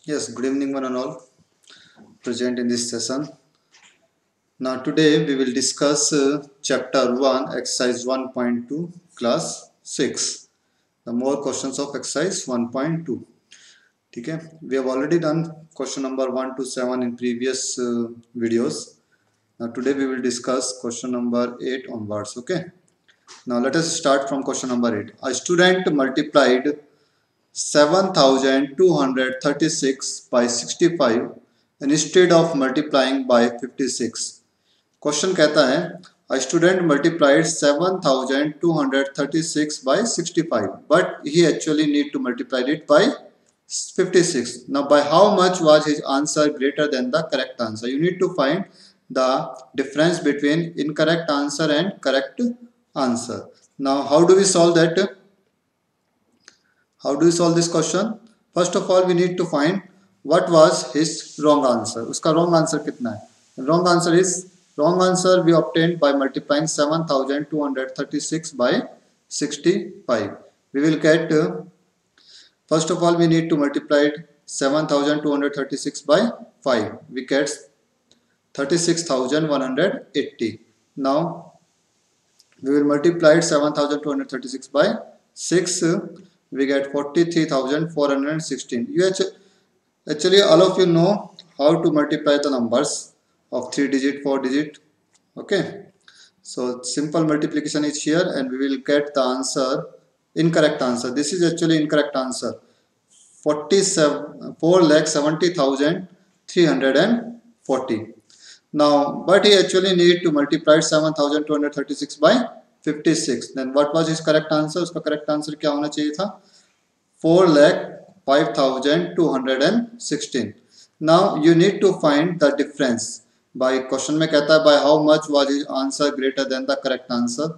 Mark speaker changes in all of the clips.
Speaker 1: Yes, good evening one and all present in this session. Now today we will discuss chapter 1 exercise 1.2 class 6. The more questions of exercise 1.2. Okay, we have already done question number 1 to 7 in previous videos. Now today we will discuss question number 8 onwards. Okay. Now let us start from question number 8. A student multiplied 7236 by 65 instead of multiplying by 56. Question कहता है a student multiplied 7236 by 65 but he actually need to multiply it by 56. Now by how much was his answer greater than the correct answer? You need to find the difference between incorrect answer and correct answer. Now how do we solve that? How do we solve this question? First of all, we need to find what was his wrong answer. उसका wrong answer कितना है? Wrong answer is wrong answer we obtained by multiplying 7236 by 65. We will get first of all we need to multiply 7236 by 5. We get 36,180. Now we will multiply 7236 by 6. We get 43,416. You actually all of you know how to multiply the numbers of 3 digit, 4 digit. Okay, so simple multiplication is here and we will get the answer, incorrect answer. This is actually incorrect answer, 4,70,340. Now but he actually need to multiply 7236 by 56. Then what was his correct answer? उसका correct answer क्या होना चाहिए था? 4,05,216. Now you need to find the difference. By question में कहता है by how much was his answer greater than the correct answer.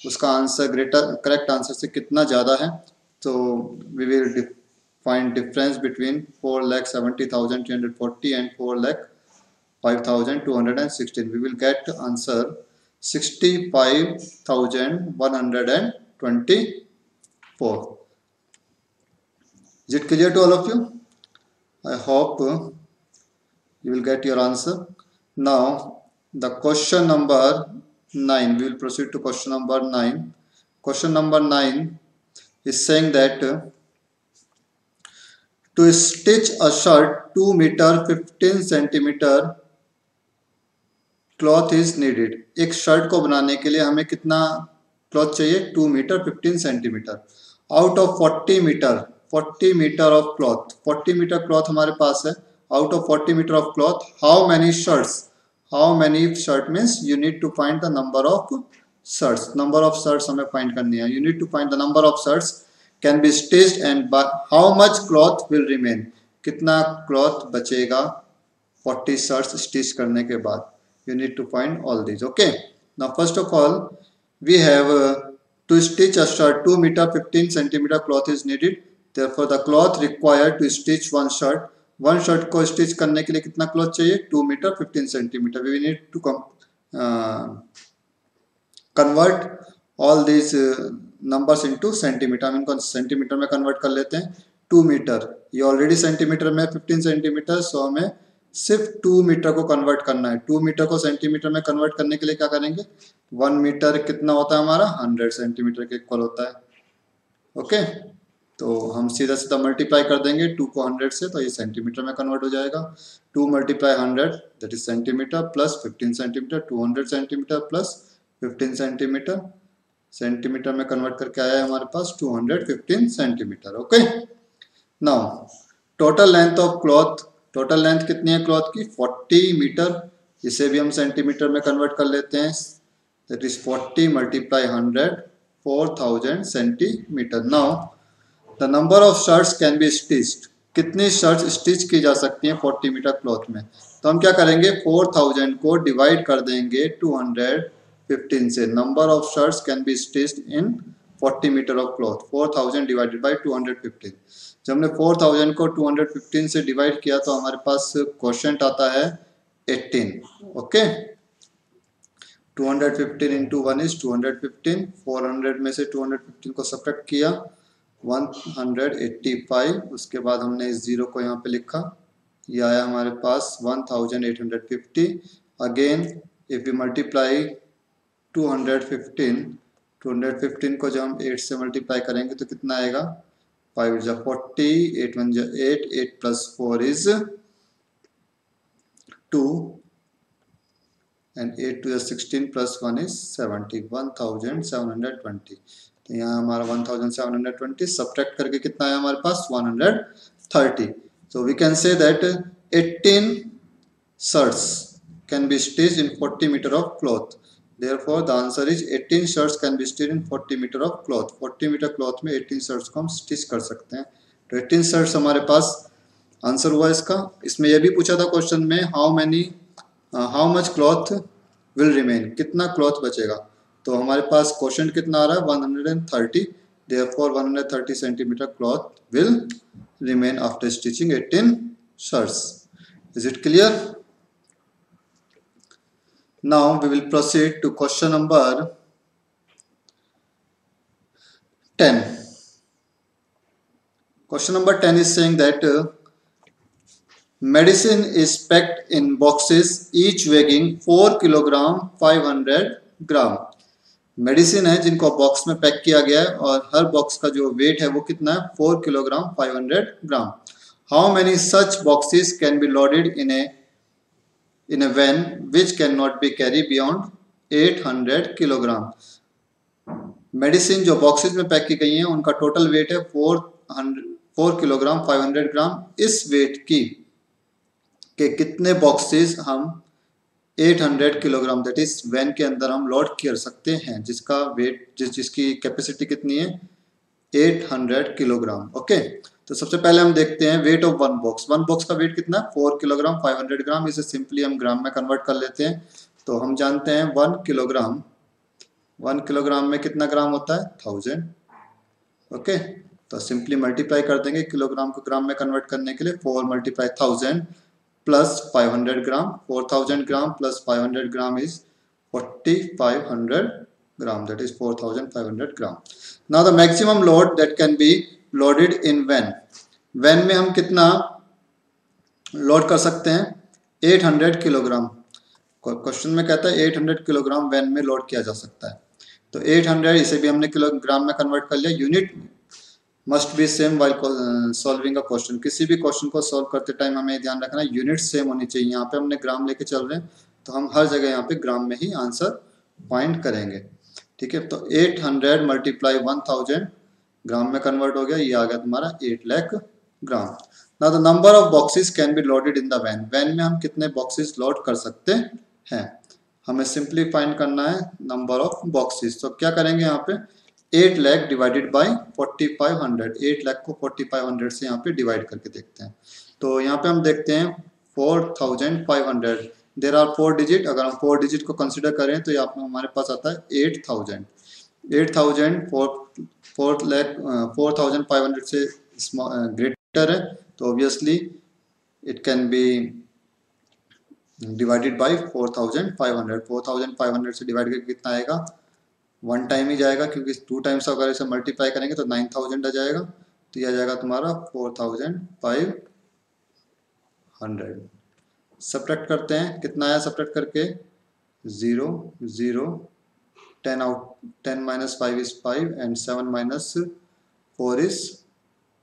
Speaker 1: उसका answer correct answer से कितना ज़्यादा है? So we will find difference between 4,70,340 and 4,05,216. We will get answer 65,124. Is it clear to all of you? I hope you will get your answer. Now the question number 9. We will proceed to question number 9. Question number 9 is saying that to stitch a shirt 2 meter 15 centimeter cloth is needed. एक shirt को बनाने के लिए हमें कितना cloth चाहिए? 2 metre 15 centimetre. Out of 40 metre of cloth, 40 metre cloth हमारे पास है. Out of 40 metre of cloth how many shirt means you need to find the number of shirts. Number of shirts हमें फाइंड करनी है. You need to find the number of shirts can be stitched and how much cloth will remain. कितना cloth बचेगा 40 shirts stitch करने के बाद. You need to find all these. Okay, now first of all we have to stitch a shirt 2 meter 15 centimeter cloth is needed. Therefore the cloth required to stitch one shirt को stitch करने के लिए कितना cloth चाहिए? 2 meter 15 centimeter. We need to convert all these numbers into centimeter. हम इनको centimetre में convert कर लेते हैं. 2 मीटर ये ऑलरेडी सेंटीमीटर में 15 सेंटीमीटर, सो हमें सिर्फ 2 मीटर को कन्वर्ट करना है. 2 मीटर को सेंटीमीटर में कन्वर्ट करने के लिए क्या करेंगे? 1 मीटर कितना होता है हमारा? 100 सेंटीमीटर के इक्वल होता है. ओके, तो हम सीधा सीधा मल्टीप्लाई कर देंगे 2 को 100 से, तो ये सेंटीमीटर में कन्वर्ट हो जाएगा. 2 multiply 100 that is centimetre plus 15 centimetre. 200 centimetre plus 15 centimetre. Centimetre में कन्वर्ट करके आया है हमारे पास 215 centimetre. Okay, now total length of cloth, total length कितनी है क्लॉथ की? 40 मीटर. इसे भी हम सेंटीमीटर में कन्वर्ट कर लेते हैं. That is 40 multiply 100 4000 centimetre. Now the number of shirts can be stitched. कितनी शर्ट्स स्टिच की जा सकती हैं 40 मीटर क्लॉथ में? तो हम क्या करेंगे? 4000 को डिवाइड कर देंगे 215 से. Number of shirts can be stitched in 40 metre of cloth. 4000 divided by 215. जब हमने 4000 को 215 से डिवाइड किया तो हमारे पास क्वोशिएंट आता है 18. Okay, 215 into 1 is 215. 400 में से 215 को सब्ट्रैक्ट किया 185. उसके बाद हमने इस जीरो को यहाँ पे लिखा ये आया हमारे पास 1850। अगेन इफ यू मल्टीप्लाई 215, 215 को जब हम 8 से मल्टीप्लाई करेंगे तो कितना आएगा? 5 जा 40, 8 1 जा 8, 8 plus 4 is 2 and 8 2 is 16 plus 1 is 70, 1720। तो यहाँ हमारा 1720 सब्ट्रैक्ट करके कितना है हमारे पास? 130। So we can say that 18 shirts can be stitched in 40 meter of cloth. Therefore the answer is 18 shirts can be stitched in 40 meter of cloth। 40 metre cloth में 18 shirts को हम स्टिच कर सकते हैं। तो 18 शर्ट्स हमारे पास आंसर हुआ इसका। इसमें यह भी पूछा था क्वेश्चन में how much cloth will remain, कितना क्लॉथ बचेगा। तो हमारे पास क्वेश्चन कितना आ रहा है? 130। Therefore 130 centimetre cloth will remain after stitching 18 shirts। Is it clear? Now we will proceed to question number 10। Question number 10 is saying that medicine is packed in boxes each weighing 4 kilogram 500 gram. Medicine है जिनको box में pack किया गया है और हर box का जो wait है वो कितना है? 4 kilogram 500 gram. How many such boxes can be loaded in a van which cannot be carried beyond 800 kilogram. Medicine जो बॉक्सेस में पैक की गई हैं उनका टोटल वेट है 4 किलोग्राम 500 ग्राम। इस वेट की के कितने बॉक्सेस हम 800 किलोग्राम दैट इज वैन के अंदर हम लोड कर सकते हैं, जिसका वेट जिसकी कैपेसिटी कितनी है? 800 किलोग्राम। ओके, तो सबसे पहले हम देखते हैं weight of one box. One box का वेट कितना है? 4 किलोग्राम 500 ग्राम। इसे सिंपली हम ग्राम में कन्वर्ट कर लेते हैं। तो हम जानते हैं 1 किलोग्राम में कितना ग्राम होता है? 1000। ओके, तो सिंपली मल्टीप्लाई कर देंगे किलोग्राम को ग्राम में कन्वर्ट करने के लिए। 4 multiply 1000 plus 500 gram. 4000 gram plus 500 gram is 4500 gram, that is 4500 gram. Now the maximum load that can be loaded in van. Van में हम कितना लोड कर सकते हैं? 800 किलोग्राम। क्वेश्चन में कहता है 800 किलोग्राम वैन में लोड किया जा सकता है। तो 800 इसे भी हमने किलोग्राम में कन्वर्ट कर लिया। Unit must be same while solving a question. किसी भी क्वेश्चन को सॉल्व करते टाइम हमें ध्यान रखना है यूनिट सेम होनी चाहिए। यहाँ पे हमने ग्राम लेके चल रहे हैं तो हम हर जगह यहाँ पे ग्राम में ही आंसर फाइंड करेंगे। ठीक है, तो 800 मल्टीप्लाई 1000 ग्राम में कन्वर्ट हो गया। ये आ गया तुम्हारा 8 lakh gram. Now the number of boxes can be loaded in the van. Van में हम कितने बॉक्सेस लोड कर सकते हैं? हमें सिंपली फाइंड करना है नंबर ऑफ बॉक्सेस। तो क्या करेंगे यहाँ पे? 8 लाख डिवाइडेड बाय 4500। 8 लाख को 4500 से यहाँ पे डिवाइड करके देखते हैं। तो यहाँ पे हम देखते हैं 4500। There are 4 digit. अगर हम 4 डिजिट को कंसिडर करें तो यहाँ पे हमारे पास आता है 8000। 8000 4500 से ग्रेटर है तो obviously it can be divided by 4500। 4500 से डिवाइड करके कितना आएगा? 1 टाइम ही जाएगा क्योंकि 2 टाइम्स अगर इसे मल्टीप्लाई करेंगे तो 9000 आ जाएगा। तो यह आ जाएगा तुम्हारा 4500। सब्ट्रैक्ट करते हैं, कितना आया सब्ट्रैक्ट करके? 0 0 10 out 10 minus 5 is 5 and 7 minus 4 is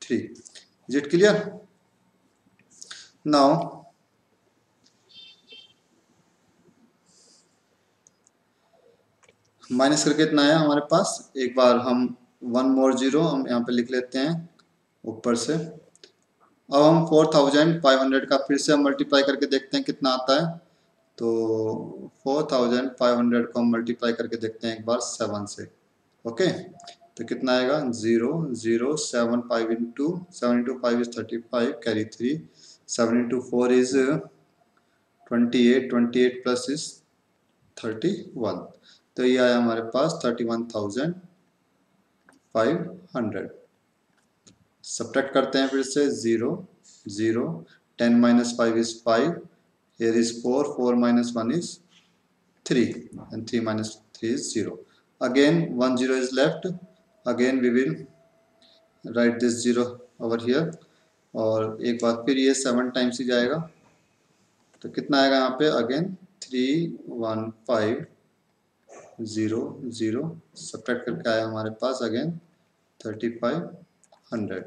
Speaker 1: 3। Is it clear? Now minus करके इतना आया हमारे पास। एक बार हम 1 more 0 हम यहाँ पे लिख लेते हैं ऊपर से। अब हम 4500 का फिर से हम मल्टीप्लाई करके देखते हैं कितना आता है। तो 4500 को हम मल्टीप्लाई करके देखते हैं एक बार 7 से। ओके, तो कितना आएगा? 0 0 7 5 into 7 into 5 is 35 carry 3 7 into 4 is 28 28 plus is 31। तो ये आया हमारे पास 31,500। सब्ट्रैक्ट करते हैं फिर से 0 0 10 minus 5 is 5। Here is 4 4 minus 1 is 3 and 3 minus 3 is 0। Again 1 0 is left। Again we will write this 0 over here और एक बार फिर ये 7 टाइम्स ही जाएगा, तो कितना आएगा यहाँ पे अगेन 31500 सब्ट्रैक्ट करके आया हमारे पास again 3500.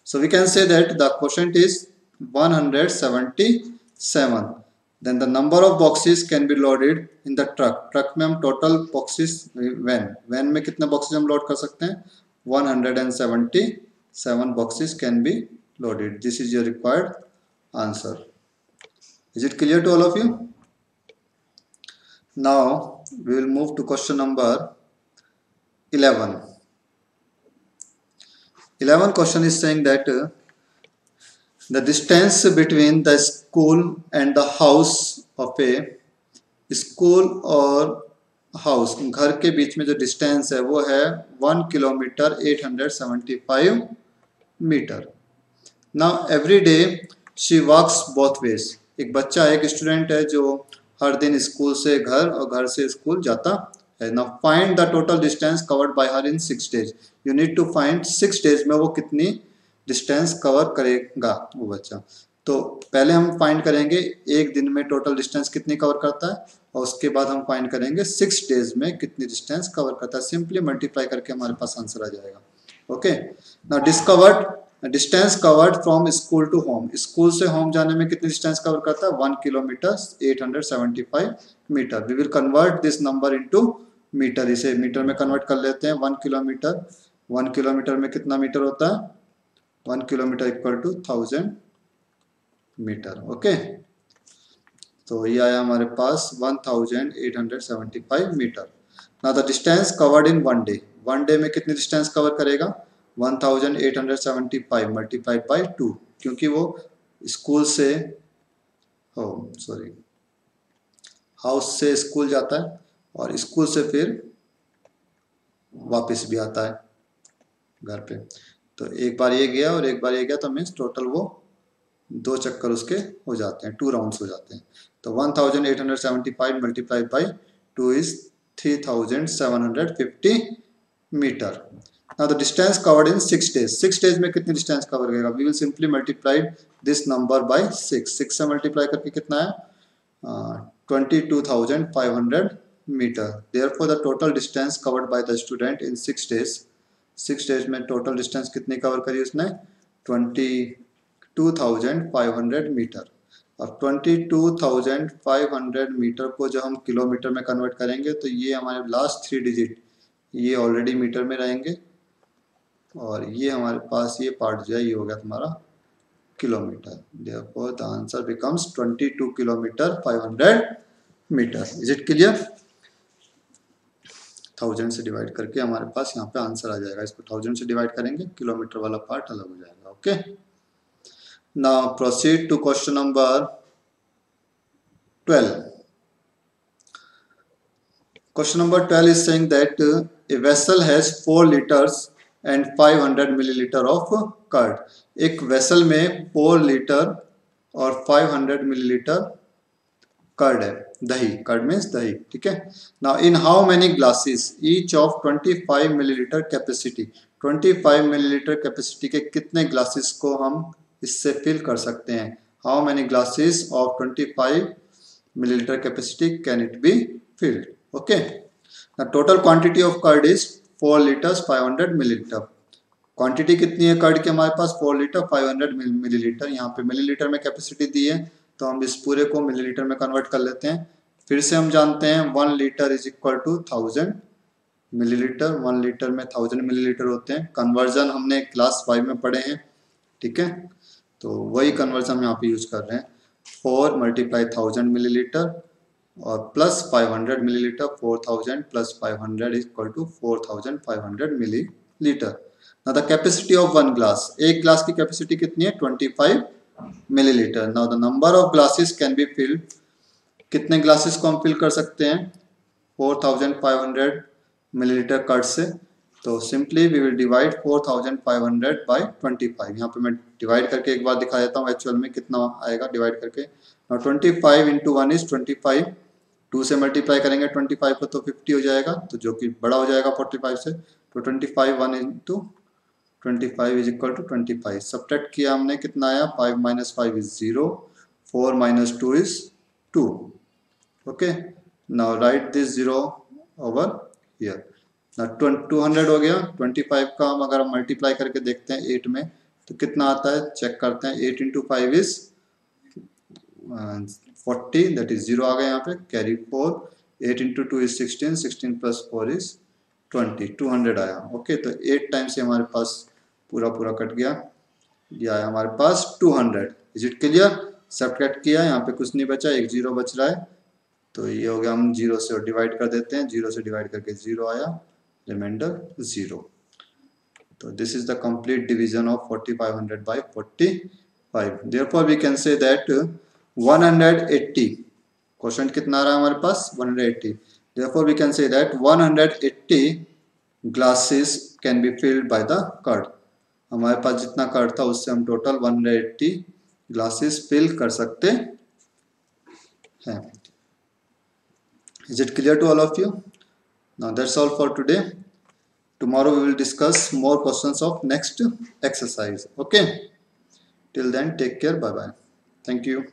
Speaker 1: So we can say that the quotient is 177. Then the number of boxes can be loaded in the truck. Truck में हम टोटल बॉक्सेस वैन में कितने बॉक्सेस हम लोड कर सकते हैं 177 boxes can be loaded. This is your required answer. Is it clear to all of you? Now we will move to question number 11. 11 question is saying that the distance between the school and the house of a school और house घर के बीच में जो distance है वो है 1 kilometre 875 metre. Now every day she walks both ways. एक बच्चा है, एक स्टूडेंट है जो हर दिन स्कूल से घर और घर से स्कूल जाता है. Now find the total distance covered by her in 6 days. You need to find 6 days में वो कितनी डिस्टेंस कवर करेगा वो बच्चा. तो पहले हम फाइंड करेंगे एक दिन में टोटल डिस्टेंस कितनी कवर करता है और उसके बाद हम फाइंड करेंगे 6 days में कितनी डिस्टेंस कवर करता है. सिंपली मल्टीप्लाई करके हमारे पास आंसर आ जाएगा. Okay. Now discovered distance covered from school to home. School से होम जाने में कितनी डिस्टेंस कवर करता है 1 kilometre 875 metre. We will convert this number into metre. इसे मीटर में कन्वर्ट कर लेते हैं. 1 किलोमीटर में कितना मीटर होता है 1 kilometre equal to 1000 metre. Okay. तो ये आया हमारे पास 1875 metre. Now the distance covered in 1 day. 1 day में कितनी डिस्टेंस कवर करेगा 1875 मल्टीप्लाइड बाय 2, क्योंकि वो स्कूल से हाउस से स्कूल जाता है और स्कूल से फिर वापस भी आता है घर पे. तो एक बार ये गया और एक बार ये गया, तो मीन्स टोटल वो 2 चक्कर उसके हो जाते हैं, 2 राउंड्स हो जाते हैं. तो 1875 multiplied by 2 is 3750 metre. Now the distance covered in 6 days. 6 days में कितनी डिस्टेंस कवर करेगा. We will simply multiply this number by 6. 6 से मल्टीप्लाई करके कितना है 22,500 metre. Therefore the total distance covered by the student in 6 days. 6 days में total distance कितनी cover करी उसने 22,500 मीटर. अब 22,500 मीटर को जब हम किलोमीटर में कन्वर्ट करेंगे तो ये हमारे लास्ट 3 डिजिट ये ऑलरेडी मीटर में रहेंगे और ये हमारे पास ये पार्ट जो है ये हो गया तुम्हारा kilometre. Therefore the answer becomes 22 kilometre 500 metre. Is it clear. 1000 से डिवाइड करके हमारे पास यहाँ पे आंसर आ जाएगा. इसको 1000 से डिवाइड करेंगे, किलोमीटर वाला पार्ट अलग हो जाएगा. Okay. Now proceed to question number 12. Question number 12 is saying that a vessel has 4 liters and 500 milliliter of curd. एक वेसल में 4 लीटर और 500 मिलीलीटर कर्ड है, दही. कर्ड मीन्स दही. ठीक है. Now in how many glasses each of 25 millilitre capacity. 25 millilitre capacity के कितने ग्लासेस को हम इससे फिल कर सकते हैं. How many glasses of 25 millilitre capacity can it be filled. Okay. The total quantity of curd is 4 liters 500 milliliter. Quantity कितनी है कर्ड की हमारे पास 4 लीटर 500 मिलीलीटर. यहाँ पे मिलीलीटर में कैपेसिटी दी है तो हम इस पूरे को मिलीलीटर में कन्वर्ट कर लेते हैं. फिर से हम जानते हैं 1 litre is equal to 1000 millilitre. 1 litre में 1000 मिलीलीटर होते हैं. कन्वर्जन हमने क्लास 5 में पढ़े हैं. ठीक है. तो वही कन्वर्जन हम यहाँ पे यूज कर रहे हैं. 4 मल्टीप्लाई 1000 मिलीलीटर और plus 500 millilitre. 4000 plus 500 is equal to 4500 millilitre. Now the capacity of 1 glass. एक ग्लास की कैपेसिटी कितनी है 25 millilitre. Now the number of glasses can be filled. कितने ग्लासेस को हम फिल कर सकते हैं 4500 मिलीलीटर कर्ड से. तो simply we will divide 4500 by 25. यहाँ पे मैं डिवाइड करके एक बार दिखा देता हूँ एक्चुअल में कितना आएगा डिवाइड करके. Now 25 into 1 is 25. 2 से मल्टीप्लाई करेंगे 25 को तो 50 हो जाएगा, तो जो कि बड़ा हो जाएगा 45 से. तो 25 1 into 25 is equal to 25। Subtract किया हमने, कितना आया, 5 minus 5 is 0, 4 minus 2 is 2। Okay, now write this 0 over here. ना 200 हो गया। 25 का हम अगर मल्टीप्लाई करके देखते हैं 8 में तो कितना आता है, चेक करते हैं। 8 इंटू 5 इज 40, दैट इज 0 आ गया यहाँ पे, carry 4। 8 into 2 is 16, 16 plus 4 is 20, 200 आया। ओके, तो 8 टाइम से हमारे पास पूरा पूरा कट गया, ये आया हमारे पास 200। Is it clear? सब्ट्रैक्ट किया, यहाँ पे कुछ नहीं बचा, एक 0 बच रहा है, तो ये हो गया, हम 0 से डिवाइड कर देते हैं, 0 से डिवाइड करके 0 आया, रिमाइंडर 0। तो this is the complete division of 4500 by 45। Therefore we can say that 180, question कितना आ रहा है हमारे पास, 180। Therefore we can say that 180 glasses can be filled by the curd. हमारे पास जितना कर्ड था उससे हम टोटल 180 ग्लासेस फिल कर सकते हैं। Is it clear to all of you? Now that's all for today. Tomorrow we will discuss more questions of next exercise. Okay. Till then, take care. Bye bye. Thank you.